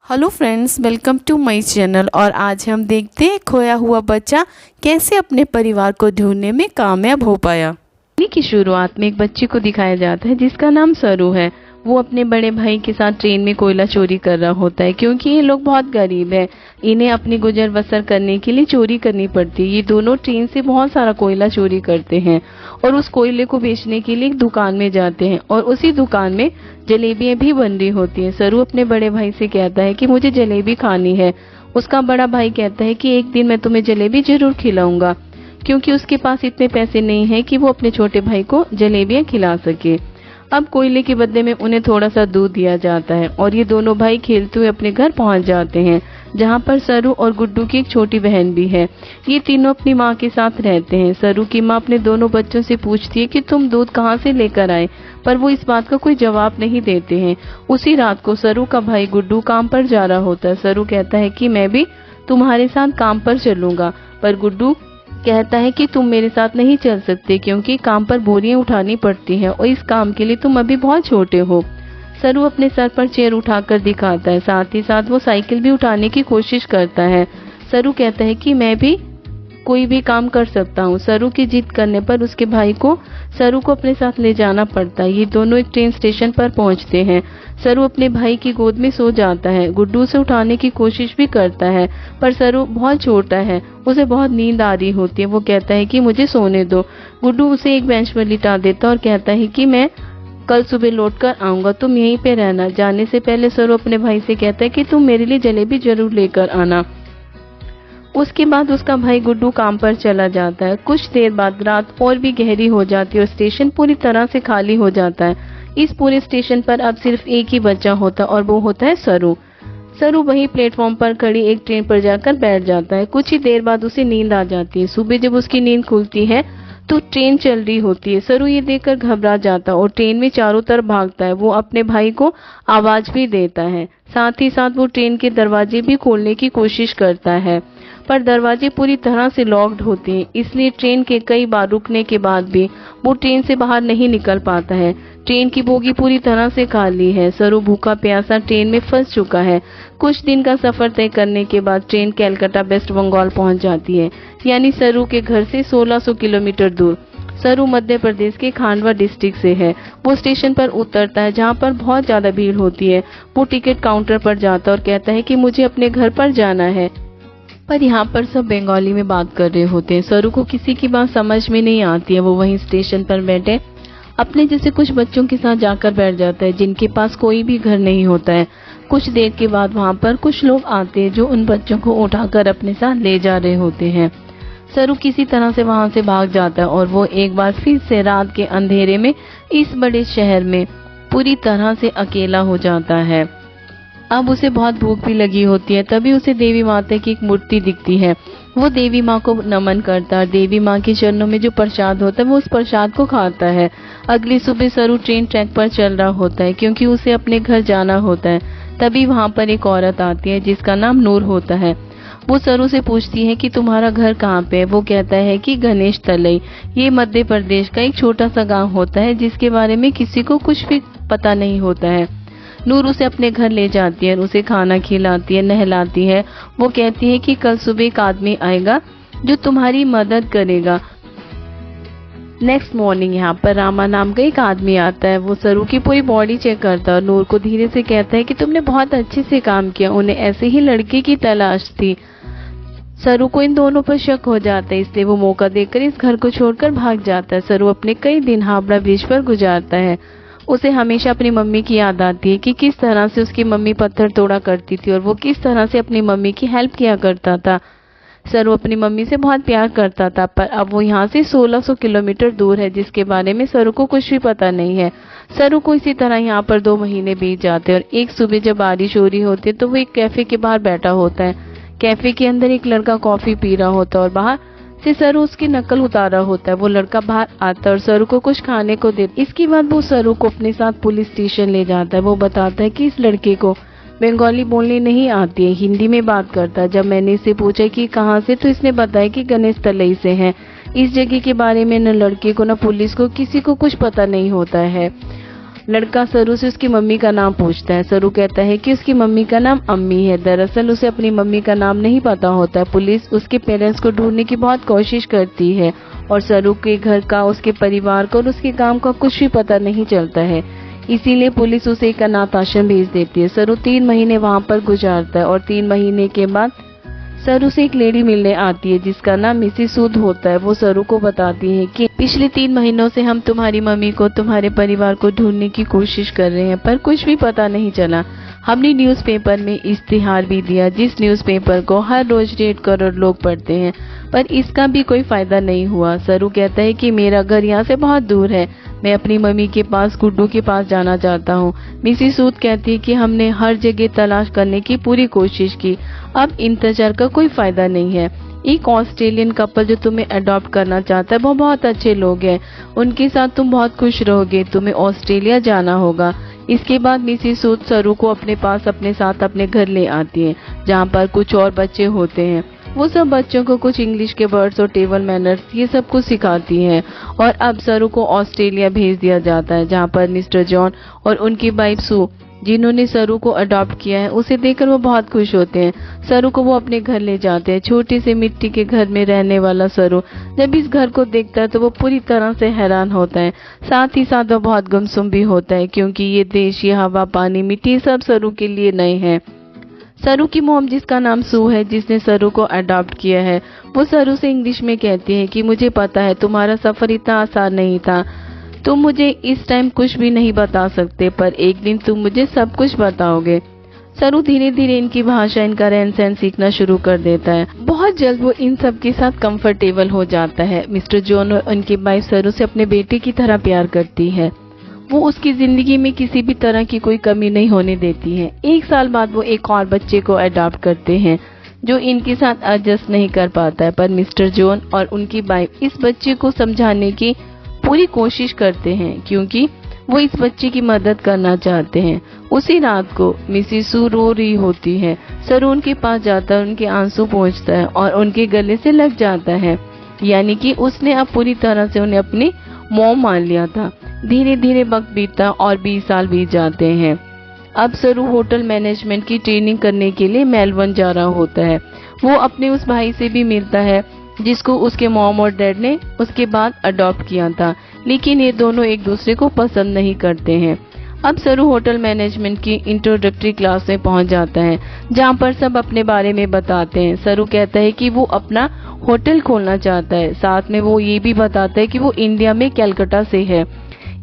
Hello friends, welcome to my channel. और आज हम देखते हैं खोया हुआ बच्चा कैसे अपने परिवार को ढूंढने में कामयाब हो पाया। कहानी की शुरुआत में एक बच्चे को दिखाया जाता है जिसका नाम सरू है। वो अपने बड़े भाई के साथ ट्रेन में कोयला चोरी कर रहा होता है क्योंकि ये लोग बहुत गरीब हैं। इन्हें अपनी गुजर बसर करने के लिए चोरी करनी पड़ती है। ये दोनों ट्रेन से बहुत सारा कोयला चोरी करते हैं और उस कोयले को बेचने के लिए एक दुकान में जाते हैं और उसी दुकान में जलेबियां भी बन रही होती हैं। सरू अपने बड़े भाई से कहता है कि मुझे जलेबी खानी है। उसका बड़ा भाई कहता है कि एक दिन मैं तुम्हें जलेबी जरूर खिलाऊंगा, क्योंकि उसके पास इतने पैसे नहीं हैं कि वो अपने छोटे भाई को जलेबियां खिला सके। अब कोयले के बदले में उन्हें थोड़ा सा दूध दिया जाता है और ये दोनों भाई खेलते हुए अपने घर पहुंच जाते हैं, जहां पर सरू और गुड्डू की एक छोटी बहन भी है। ये तीनों अपनी माँ के साथ रहते हैं। सरू की माँ अपने दोनों बच्चों से पूछती है कि तुम दूध कहाँ से लेकर आए, पर वो इस बात का कोई जवाब नहीं देते हैं। उसी रात को सरू का भाई गुड्डू काम पर जा रहा होता है। सरू कहता है कि मैं भी तुम्हारे साथ काम पर चलूंगा, पर गुड्डू कहता है कि तुम मेरे साथ नहीं चल सकते क्योंकि काम पर बोरियां उठानी पड़ती हैं और इस काम के लिए तुम अभी बहुत छोटे हो। सरू अपने सर पर चेयर उठाकर दिखाता है, साथ ही साथ वो साइकिल भी उठाने की कोशिश करता है। सरू कहता है कि मैं भी कोई भी काम कर सकता हूँ। सरू की जिद करने पर उसके भाई को सरू को अपने साथ ले जाना पड़ता है। ये दोनों एक ट्रेन स्टेशन पर पहुंचते हैं। सरू अपने भाई की गोद में सो जाता है। गुड्डू उसे उठाने की कोशिश भी करता है, पर सरू बहुत छोटा है, उसे बहुत नींद आ रही होती है। वो कहता है कि मुझे सोने दो। गुड्डू उसे एक बेंच पर लिटा देता और कहता है कि मैं कल सुबह लौट कर आऊंगा, तुम यहीं पे रहना। जाने से पहले सरू अपने भाई से कहता है कि तुम मेरे लिए जलेबी जरूर लेकर आना। उसके बाद उसका भाई गुड्डू काम पर चला जाता है। कुछ देर बाद रात और भी गहरी हो जाती है और स्टेशन पूरी तरह से खाली हो जाता है। इस पूरे स्टेशन पर अब सिर्फ एक ही बच्चा होता और वो होता है सरू। सरू वही प्लेटफॉर्म पर खड़ी एक ट्रेन पर जाकर बैठ जाता है। कुछ ही देर बाद उसे नींद आ जाती है। सुबह जब उसकी नींद खुलती है तो ट्रेन चल रही होती है। सरू ये देखकर घबरा जाता और ट्रेन में चारों तरफ भागता है। वो अपने भाई को आवाज भी देता है, साथ ही साथ वो ट्रेन के दरवाजे भी खोलने की कोशिश करता है, पर दरवाजे पूरी तरह से लॉक्ड होते हैं, इसलिए ट्रेन के कई बार रुकने के बाद भी वो ट्रेन से बाहर नहीं निकल पाता है। ट्रेन की बोगी पूरी तरह से खाली है। सरू भूखा प्यासा ट्रेन में फंस चुका है। कुछ दिन का सफर तय करने के बाद ट्रेन कलकत्ता वेस्ट बंगाल पहुंच जाती है, यानी सरू के घर से 1600 किलोमीटर दूर। सरू मध्य प्रदेश के खांडवा डिस्ट्रिक्ट से है। वो स्टेशन पर उतरता है जहाँ पर बहुत ज्यादा भीड़ होती है। वो टिकट काउंटर पर जाता और कहता है कि मुझे अपने घर पर जाना है, पर यहाँ पर सब बंगाली में बात कर रहे होते हैं। सरू को किसी की बात समझ में नहीं आती है। वो वहीं स्टेशन पर बैठे अपने जैसे कुछ बच्चों के साथ जाकर बैठ जाता है जिनके पास कोई भी घर नहीं होता है। कुछ देर के बाद वहाँ पर कुछ लोग आते हैं जो उन बच्चों को उठाकर अपने साथ ले जा रहे होते हैं। सरू किसी तरह से वहाँ से भाग जाता है और वो एक बार फिर से रात के अंधेरे में इस बड़े शहर में पूरी तरह से अकेला हो जाता है। अब उसे बहुत भूख भी लगी होती है। तभी उसे देवी माता की एक मूर्ति दिखती है। वो देवी माँ को नमन करता है। देवी माँ के चरणों में जो प्रसाद होता है वो उस प्रसाद को खाता है। अगली सुबह सरू ट्रेन ट्रैक पर चल रहा होता है क्योंकि उसे अपने घर जाना होता है। तभी वहाँ पर एक औरत आती है जिसका नाम नूर होता है। वो सरू से पूछती है कि तुम्हारा घर कहाँ पे है। वो कहता है कि गणेश तलई। ये मध्य प्रदेश का एक छोटा सा गाँव होता है जिसके बारे में किसी को कुछ भी पता नहीं होता है। नूर उसे अपने घर ले जाती है और उसे खाना खिलाती है, नहलाती है। वो कहती है कि कल सुबह एक आदमी आएगा जो तुम्हारी मदद करेगा। नेक्स्ट मॉर्निंग यहाँ पर रामा नाम का एक आदमी आता है। वो सरू की पूरी बॉडी चेक करता है और नूर को धीरे से कहता है कि तुमने बहुत अच्छे से काम किया। उन्हें ऐसे ही लड़के की तलाश थी। सरू को इन दोनों पर शक हो जाता है, इसलिए वो मौका देकर इस घर को छोड़कर भाग जाता है। सरू अपने कई दिन हावड़ा ब्रिज पर गुजारता है। उसे हमेशा अपनी मम्मी की याद आती है कि किस तरह से उसकी मम्मी पत्थर तोड़ा करती थी और वो किस तरह से अपनी मम्मी की हेल्प किया करता था। सरू अपनी मम्मी से बहुत प्यार करता था, पर अब वो यहाँ से 1600 किलोमीटर दूर है जिसके बारे में सरू को कुछ भी पता नहीं है। सरू को इसी तरह यहाँ पर 2 महीने बीत जाते हैं और एक सुबह जब बारिश हो रही होती है तो वो एक कैफे के बाहर बैठा होता है। कैफे के अंदर एक लड़का कॉफी पी रहा होता है और बाहर से सरू उसकी नकल उतारा होता है। वो लड़का बाहर आता है और सरू को कुछ खाने को देता है। इसके बाद वो सरू को अपने साथ पुलिस स्टेशन ले जाता है। वो बताता है कि इस लड़के को बंगाली बोलनी नहीं आती है, हिंदी में बात करता है। जब मैंने इससे पूछा कि कहाँ से, तो इसने बताया कि गणेश तलई से है। इस जगह के बारे में न लड़के को न पुलिस को किसी को कुछ पता नहीं होता है। लड़का सरू से उसकी मम्मी का नाम पूछता है। सरू कहता है कि उसकी मम्मी का नाम अम्मी है। दरअसल उसे अपनी मम्मी का नाम नहीं पता होता है। पुलिस उसके पेरेंट्स को ढूंढने की बहुत कोशिश करती है और सरू के घर का, उसके परिवार का और उसके काम का कुछ भी पता नहीं चलता है। इसीलिए पुलिस उसे एक अनाथ आश्रम भेज देती है। सरू 3 महीने वहाँ पर गुजारता है और 3 महीने के बाद सरू से एक लेडी मिलने आती है जिसका नाम मिसेस सूद होता है। वो सरू को बताती है कि पिछले 3 महीनों से हम तुम्हारी मम्मी को, तुम्हारे परिवार को ढूंढने की कोशिश कर रहे हैं पर कुछ भी पता नहीं चला। हमने न्यूज़पेपर में इश्तिहार भी दिया जिस न्यूज़पेपर को हर रोज 1.5 करोड़ लोग पढ़ते हैं, पर इसका भी कोई फायदा नहीं हुआ। सरू कहता है कि मेरा घर यहाँ से बहुत दूर है, मैं अपनी मम्मी के पास, गुड्डू के पास जाना चाहता हूँ। मिसेस सूद कहती है कि हमने हर जगह तलाश करने की पूरी कोशिश की, अब इंतजार का कोई फायदा नहीं है। एक ऑस्ट्रेलियन कपल जो तुम्हें अडॉप्ट करना चाहता है वो बहुत अच्छे लोग हैं, उनके साथ तुम बहुत खुश रहोगे, तुम्हें ऑस्ट्रेलिया जाना होगा। इसके बाद मिसेस सूद सरू को अपने पास, अपने साथ अपने घर ले आती है जहाँ पर कुछ और बच्चे होते हैं। वो सब बच्चों को कुछ इंग्लिश के वर्ड्स और टेबल मैनर्स ये सब कुछ सिखाती हैं और अब सरू को ऑस्ट्रेलिया भेज दिया जाता है जहाँ पर मिस्टर जॉन और उनकी वाइफ सू, जिन्होंने सरू को अडॉप्ट किया है, उसे देखकर वो बहुत खुश होते हैं। सरू को वो अपने घर ले जाते हैं। छोटे से मिट्टी के घर में रहने वाला सरू जब इस घर को देखता है तो वो पूरी तरह से हैरान होता है। साथ ही साथ वो बहुत गुमसुम भी होता है क्योंकि ये देश, ये हवा, पानी, मिट्टी सब सरू के लिए नए हैं। सरू की मॉम, जिसका नाम सू है, जिसने सरू को अडॉप्ट किया है, वो सरू से इंग्लिश में कहती है कि मुझे पता है तुम्हारा सफर इतना आसान नहीं था, तुम मुझे इस टाइम कुछ भी नहीं बता सकते पर एक दिन तुम मुझे सब कुछ बताओगे। सरू धीरे धीरे इनकी भाषा, इनका रहन सहन सीखना शुरू कर देता है। बहुत जल्द वो इन सब के साथ कंफर्टेबल हो जाता है। मिस्टर जॉन और उनकी वाइफ सरू से अपने बेटे की तरह प्यार करती है। वो उसकी जिंदगी में किसी भी तरह की कोई कमी नहीं होने देती है। 1 साल बाद वो एक और बच्चे को अडॉप्ट करते हैं जो इनके साथ एडजस्ट नहीं कर पाता है, पर मिस्टर जॉन और उनकी वाइफ इस बच्चे को समझाने की पूरी कोशिश करते हैं क्योंकि वो इस बच्चे की मदद करना चाहते हैं। उसी रात को मिसेस सू रो रही होती है। सरू उनके पास जाता है, उनके आंसू पोंछता है और उनके गले से लग जाता है, यानी कि उसने अब पूरी तरह से उन्हें अपनी मॉम मान लिया था। धीरे धीरे वक्त बीतता और 20 साल बीत जाते हैं। अब सरू होटल मैनेजमेंट की ट्रेनिंग करने के लिए मेलबर्न जा रहा होता है। वो अपने उस भाई से भी मिलता है जिसको उसके मॉम और डैड ने उसके बाद अडॉप्ट किया था, लेकिन ये दोनों एक दूसरे को पसंद नहीं करते हैं। अब सरू होटल मैनेजमेंट की इंट्रोडक्टरी क्लास में पहुंच जाता है जहां पर सब अपने बारे में बताते हैं। सरू कहता है कि वो अपना होटल खोलना चाहता है, साथ में वो ये भी बताता है कि वो इंडिया में कलकत्ता से है।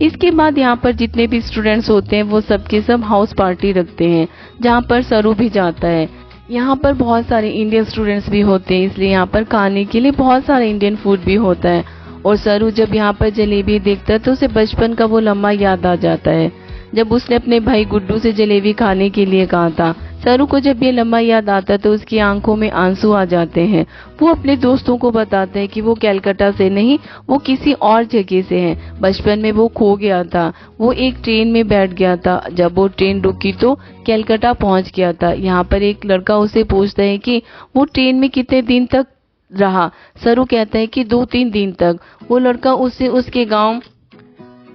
इसके बाद यहाँ पर जितने भी स्टूडेंट्स होते हैं वो सब के सब हाउस पार्टी रखते हैं जहाँ पर सरू भी जाता है। यहाँ पर बहुत सारे इंडियन स्टूडेंट्स भी होते हैं, इसलिए यहाँ पर खाने के लिए बहुत सारा इंडियन फूड भी होता है। और सरू जब यहाँ पर जलेबी देखता है तो उसे बचपन का वो लम्हा याद आ जाता है जब उसने अपने भाई गुड्डू से जलेबी खाने के लिए कहा था। सरू को जब ये लम्हा याद आता है तो उसकी आंखों में आंसू आ जाते हैं। वो अपने दोस्तों को बताते हैं कि वो कलकत्ता से नहीं, वो किसी और जगह से हैं। बचपन में वो खो गया था, वो एक ट्रेन में बैठ गया था, जब वो ट्रेन रुकी तो कलकत्ता पहुंच गया था। यहाँ पर एक लड़का उसे पूछता है कि वो ट्रेन में कितने दिन तक रहा। सरू कहता है कि 2-3 दिन तक। वो लड़का उससे उसके गाँव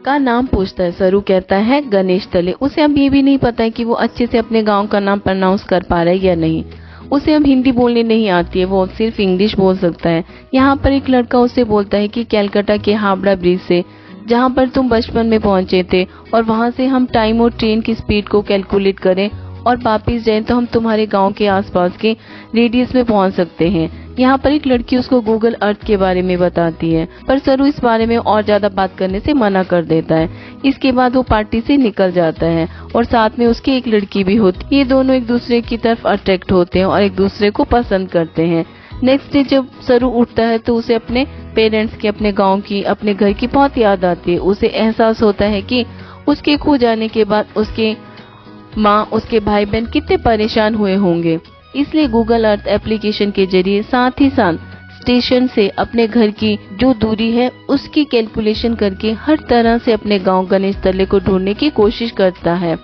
का नाम पूछता है। सरू कहता है गणेश तले। उसे अब ये भी नहीं पता है कि वो अच्छे से अपने गांव का नाम प्रोनाउंस कर पा रहा है या नहीं। उसे अब हिंदी बोलने नहीं आती है, वो अब सिर्फ इंग्लिश बोल सकता है। यहाँ पर एक लड़का उसे बोलता है कि कलकत्ता के हावड़ा ब्रिज से, जहाँ पर तुम बचपन में पहुंचे थे, और वहां से हम टाइम और ट्रेन की स्पीड को कैलकुलेट करें और वापिस जाएं तो हम तुम्हारे गांव के आसपास के रेडियस में पहुंच सकते हैं। यहाँ पर एक लड़की उसको गूगल अर्थ के बारे में बताती है, पर सरू इस बारे में और ज्यादा बात करने से मना कर देता है। इसके बाद वो पार्टी से निकल जाता है और साथ में उसकी एक लड़की भी होती है। ये दोनों एक दूसरे की तरफ अट्रैक्ट होते हैं और एक दूसरे को पसंद करते हैं। नेक्स्ट डे जब सरू उठता है तो उसे अपने पेरेंट्स की, अपने गाँव की, अपने घर की बहुत याद आती है। उसे एहसास होता है कि उसके खो जाने के बाद उसके माँ, उसके भाई बहन कितने परेशान हुए होंगे। इसलिए गूगल अर्थ एप्लीकेशन के जरिए साथ ही साथ स्टेशन से अपने घर की जो दूरी है उसकी कैलकुलेशन करके हर तरह से अपने गांव गणेश तले को ढूंढने की कोशिश करता है,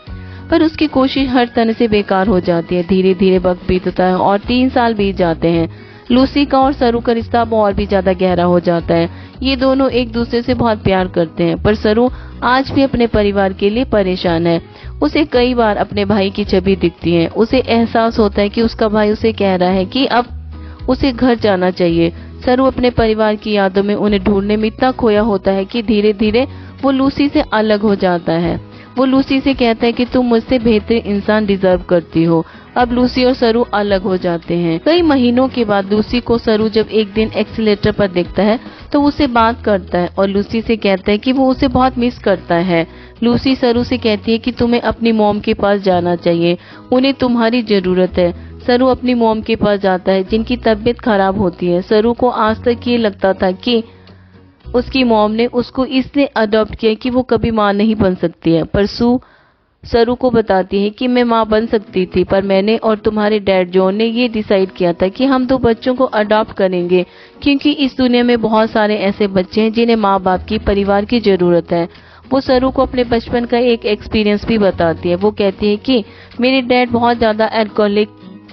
पर उसकी कोशिश हर तरह से बेकार हो जाती है। धीरे धीरे वक्त बीतता है और 3 साल बीत जाते हैं। लूसी का और सरू का रिश्ता और भी ज्यादा गहरा हो जाता है ये दोनों एक दूसरे से बहुत प्यार करते हैं, पर सरू आज भी अपने परिवार के लिए परेशान है। उसे कई बार अपने भाई की छवि दिखती है। उसे एहसास होता है कि उसका भाई उसे कह रहा है कि अब उसे घर जाना चाहिए। सरू अपने परिवार की यादों में उन्हें ढूंढने में इतना खोया होता है कि धीरे धीरे वो लूसी से अलग हो जाता है। वो लूसी से कहता है कि तुम मुझसे बेहतर इंसान डिजर्व करती हो। अब लूसी और सरू अलग हो जाते हैं। कई महीनों के बाद लूसी को सरू जब एक दिन एक्सीलेटर पर देखता है तो उससे बात करता है और लूसी से कहता है कि वो उसे बहुत मिस करता है। लूसी सरू से कहती है कि तुम्हें अपनी मॉम के पास जाना चाहिए, उन्हें तुम्हारी जरूरत है। सरू अपनी मॉम के पास जाता है जिनकी तबीयत खराब होती है। सरू को आज तक ये लगता था कि उसकी मॉम ने उसको इसलिए अडॉप्ट किया कि वो कभी माँ नहीं बन सकती है, पर सरू को बताती है कि मैं माँ बन सकती थी, पर मैंने और तुम्हारे डैड जॉन ने ये डिसाइड किया था कि हम 2 बच्चों को अडॉप्ट करेंगे, क्योंकि इस दुनिया में बहुत सारे ऐसे बच्चे हैं जिन्हें माँ बाप की, परिवार की जरूरत है। वो सरू को अपने बचपन का एक एक्सपीरियंस भी बताती है। वो कहती है कि मेरे डैड बहुत ज्यादा अल्कोहलिक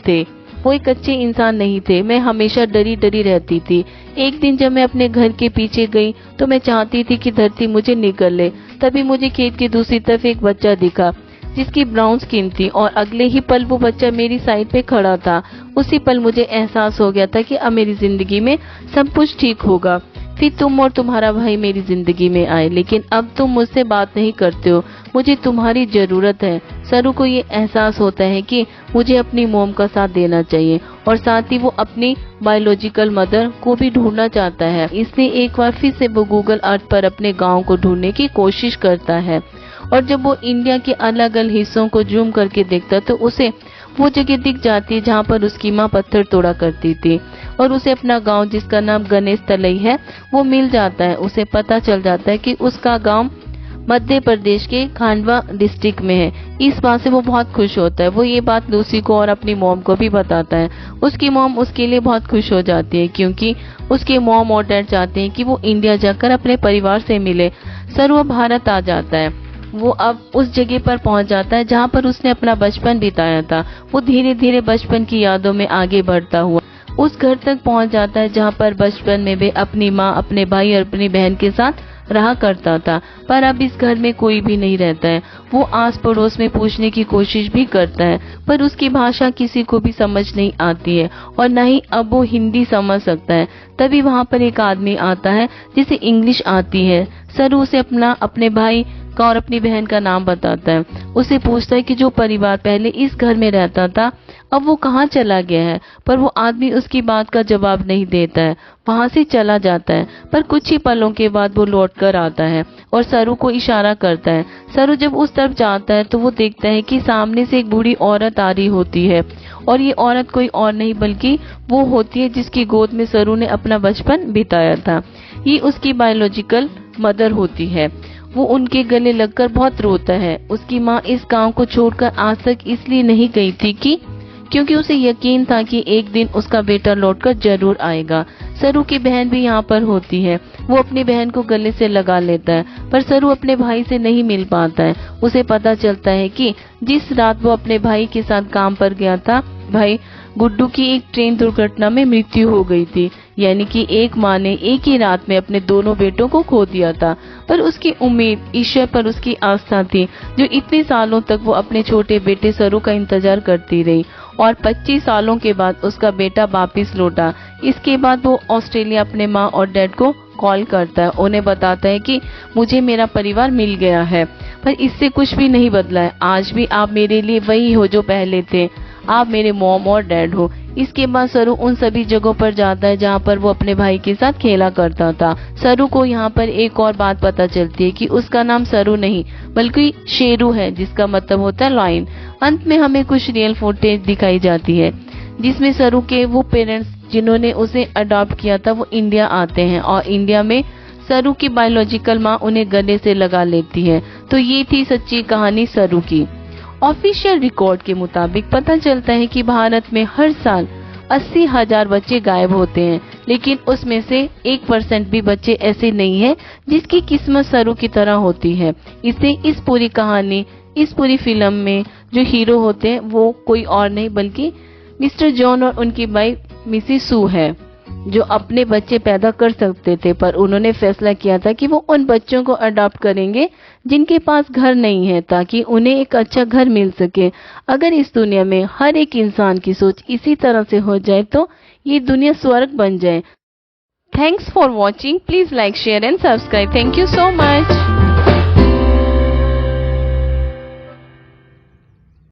थे, वो एक अच्छे इंसान नहीं थे। मैं हमेशा डरी डरी रहती थी। एक दिन जब मैं अपने घर के पीछे गई तो मैं चाहती थी कि धरती मुझे निगल ले। तभी मुझे खेत की दूसरी तरफ एक बच्चा दिखा जिसकी ब्राउन स्किन थी और अगले ही पल वो बच्चा मेरी साइड पे खड़ा था। उसी पल मुझे एहसास हो गया था कि अब मेरी जिंदगी में सब कुछ ठीक होगा। फिर तुम और तुम्हारा भाई मेरी जिंदगी में आए, लेकिन अब तुम मुझसे बात नहीं करते हो। मुझे तुम्हारी जरूरत है। सरू को ये एहसास होता है कि मुझे अपनी मॉम का साथ देना चाहिए और साथ ही वो अपनी बायोलॉजिकल मदर को भी ढूंढना चाहता है। इसलिए एक बार फिर से वो गूगल अर्थ पर अपने गांव को ढूंढने की कोशिश करता है और जब वो इंडिया के अलग अलग हिस्सों को जूम करके देखता तो उसे वो जगह दिख जाती है जहाँ पर उसकी माँ पत्थर तोड़ा करती थी और उसे अपना गांव, जिसका नाम गणेश तलई है, वो मिल जाता है। उसे पता चल जाता है कि उसका गांव मध्य प्रदेश के खांडवा डिस्ट्रिक्ट में है। इस बात से वो बहुत खुश होता है। वो ये बात लूसी को और अपनी मॉम को भी बताता है। उसकी मॉम उसके लिए बहुत खुश हो जाती है क्योंकि उसके मॉम और डैड चाहते हैं कि वो इंडिया जाकर अपने परिवार से मिले। सरू अब भारत आ जाता है। वो अब उस जगह पर पहुंच जाता है जहां पर उसने अपना बचपन बिताया था। वो धीरे धीरे बचपन की यादों में आगे बढ़ता हुआ उस घर तक पहुंच जाता है जहां पर बचपन में वे अपनी माँ, अपने भाई और अपनी बहन के साथ रहा करता था। पर अब इस घर में कोई भी नहीं रहता है। वो आस पड़ोस में पूछने की कोशिश भी करता है पर उसकी भाषा किसी को भी समझ नहीं आती है और न ही अब वो हिंदी समझ सकता है। तभी वहाँ पर एक आदमी आता है जिसे इंग्लिश आती है। सरू उसे अपने भाई का और अपनी बहन का नाम बताता है। उसे पूछता है कि जो परिवार पहले इस घर में रहता था अब वो कहाँ चला गया है, पर वो आदमी उसकी बात का जवाब नहीं देता है, वहां से चला जाता है। पर कुछ ही पलों के बाद वो लौट कर आता है और सरू को इशारा करता है। सरू जब उस तरफ जाता है तो वो देखता है कि सामने से एक बूढ़ी औरत आ रही होती है और ये औरत कोई और नहीं बल्कि वो होती है जिसकी गोद में सरू ने अपना बचपन बिताया था। ये उसकी बायोलॉजिकल मदर होती है। वो उनके गले लगकर बहुत रोता है। उसकी माँ इस गांव को छोड़कर आज तक इसलिए नहीं गई थी क्योंकि उसे यकीन था कि एक दिन उसका बेटा लौटकर जरूर आएगा। सरू की बहन भी यहाँ पर होती है। वो अपनी बहन को गले से लगा लेता है पर सरू अपने भाई से नहीं मिल पाता है। उसे पता चलता है कि जिस रात वो अपने भाई के साथ काम पर गया था, भाई गुड्डू की एक ट्रेन दुर्घटना में मृत्यु हो गई थी। यानी कि एक माँ ने एक ही रात में अपने दोनों बेटों को खो दिया था। पर उसकी उम्मीद, ईश्वर पर उसकी आस्था थी जो इतने सालों तक वो अपने छोटे बेटे सरू का इंतजार करती रही और 25 सालों के बाद उसका बेटा वापिस लौटा। इसके बाद वो ऑस्ट्रेलिया अपने माँ और डैड को कॉल करता है। उन्हें बताता है कि मुझे मेरा परिवार मिल गया है, पर इससे कुछ भी नहीं बदला है। आज भी आप मेरे लिए वही हो जो पहले थे। आप मेरे मॉम और डैड हो। इसके बाद सरू उन सभी जगहों पर जाता है जहाँ पर वो अपने भाई के साथ खेला करता था। सरू को यहाँ पर एक और बात पता चलती है कि उसका नाम सरू नहीं बल्कि शेरू है, जिसका मतलब होता है लायन। अंत में हमें कुछ रियल फुटेज दिखाई जाती है जिसमें सरू के वो पेरेंट्स जिन्होंने उसे अडॉप्ट किया था वो इंडिया आते हैं और इंडिया में सरू की बायोलॉजिकल माँ उन्हें गले से लगा लेती है। तो ये थी सच्ची कहानी सरू की। ऑफिशियल रिकॉर्ड के मुताबिक पता चलता है कि भारत में हर साल 80,000 बच्चे गायब होते हैं, लेकिन उसमें से 1% भी बच्चे ऐसे नहीं हैं जिसकी किस्मत सरू की तरह होती है। इससे इस पूरी कहानी, इस पूरी फिल्म में जो हीरो होते हैं वो कोई और नहीं बल्कि मिस्टर जॉन और उनकी वाइफ मिसेस सू है। जो अपने बच्चे पैदा कर सकते थे, पर उन्होंने फैसला किया था कि वो उन बच्चों को अडॉप्ट करेंगे जिनके पास घर नहीं है, ताकि उन्हें एक अच्छा घर मिल सके। अगर इस दुनिया में हर एक इंसान की सोच इसी तरह से हो जाए तो ये दुनिया स्वर्ग बन जाए। Thanks for watching. Please like, share and subscribe. Thank you so much.